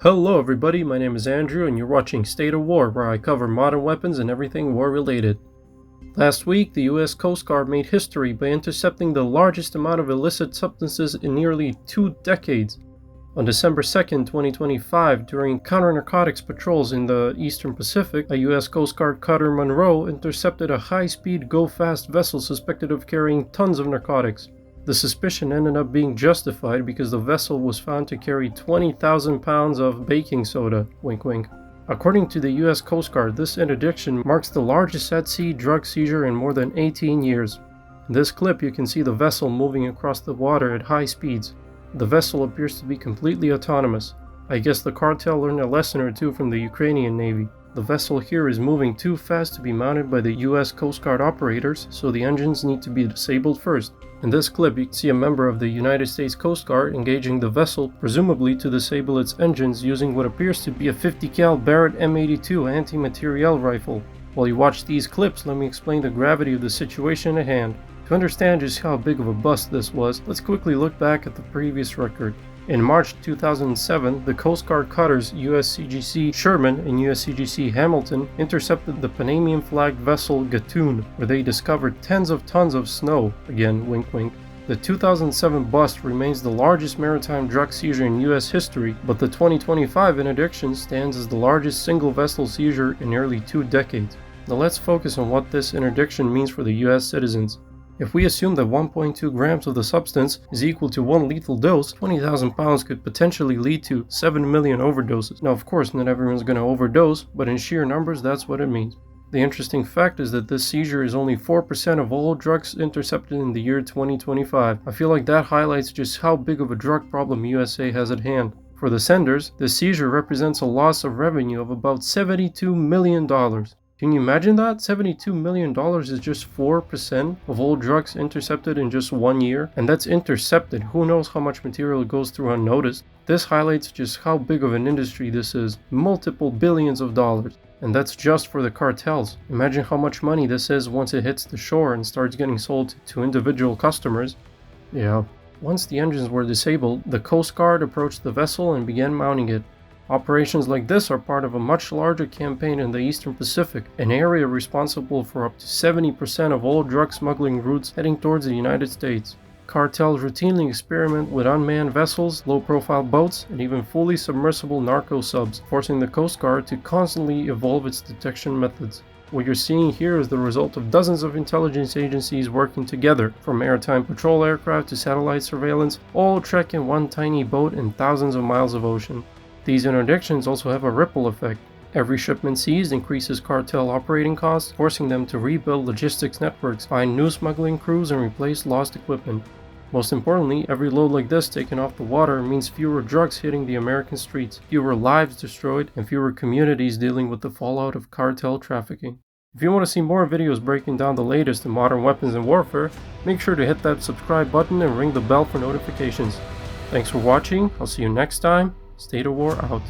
Hello everybody, my name is Andrew and you're watching State of War, where I cover modern weapons and everything war related. Last week, the US Coast Guard made history by intercepting the largest amount of illicit substances in nearly 2 decades. On December 2nd, 2025, during counter-narcotics patrols in the Eastern Pacific, a US Coast Guard Cutter Munro intercepted a high-speed go-fast vessel suspected of carrying tons of narcotics. The suspicion ended up being justified because the vessel was found to carry 20,000 pounds of baking soda, wink wink. According to the US Coast Guard, this interdiction marks the largest at-sea drug seizure in more than 18 years. In this clip you can see the vessel moving across the water at high speeds. The vessel appears to be completely autonomous. I guess the cartel learned a lesson or two from the Ukrainian Navy. The vessel here is moving too fast to be mounted by the US Coast Guard operators, so the engines need to be disabled first. In this clip you can see a member of the United States Coast Guard engaging the vessel, presumably to disable its engines using what appears to be a 50 cal Barrett M82 anti-materiel rifle. While you watch these clips, let me explain the gravity of the situation at hand. To understand just how big of a bust this was, let's quickly look back at the previous record. In March 2007, the Coast Guard cutters USCG Shipment and USCG Hamilton intercepted the Panamanian-flagged vessel Gatun, where they discovered tens of tons of snow, again wink wink. The 2007 bust remains the largest maritime drug seizure in US history, but the 2025 interdiction stands as the largest single vessel seizure in nearly 2 decades. Now let's focus on what this interdiction means for the US citizens. If we assume that 1.2 grams of the substance is equal to 1 lethal dose, 20,000 pounds could potentially lead to 7 million overdoses. Now of course not everyone's going to overdose, but in sheer numbers that's what it means. The interesting fact is that this seizure is only 4% of all drugs intercepted in the year 2025. I feel like that highlights just how big of a drug problem USA has at hand. For the senders, the seizure represents a loss of revenue of about $72 million. Can you imagine that? $72 million is just 4% of all drugs intercepted in just 1 year? And that's intercepted. Who knows how much material goes through unnoticed? This highlights just how big of an industry this is. Multiple billions of dollars. And that's just for the cartels. Imagine how much money this is once it hits the shore and starts getting sold to individual customers. Yeah. Once the engines were disabled, the Coast Guard approached the vessel and began mounting it. Operations like this are part of a much larger campaign in the Eastern Pacific, an area responsible for up to 70% of all drug smuggling routes heading towards the United States. Cartels routinely experiment with unmanned vessels, low-profile boats, and even fully submersible narco-subs, forcing the Coast Guard to constantly evolve its detection methods. What you're seeing here is the result of dozens of intelligence agencies working together, from maritime patrol aircraft to satellite surveillance, all trekking one tiny boat in thousands of miles of ocean. These interdictions also have a ripple effect. Every shipment seized increases cartel operating costs, forcing them to rebuild logistics networks, find new smuggling crews, and replace lost equipment. Most importantly, every load like this taken off the water means fewer drugs hitting the American streets, fewer lives destroyed, and fewer communities dealing with the fallout of cartel trafficking. If you want to see more videos breaking down the latest in modern weapons and warfare, make sure to hit that subscribe button and ring the bell for notifications. Thanks for watching, I'll see you next time. State of War out.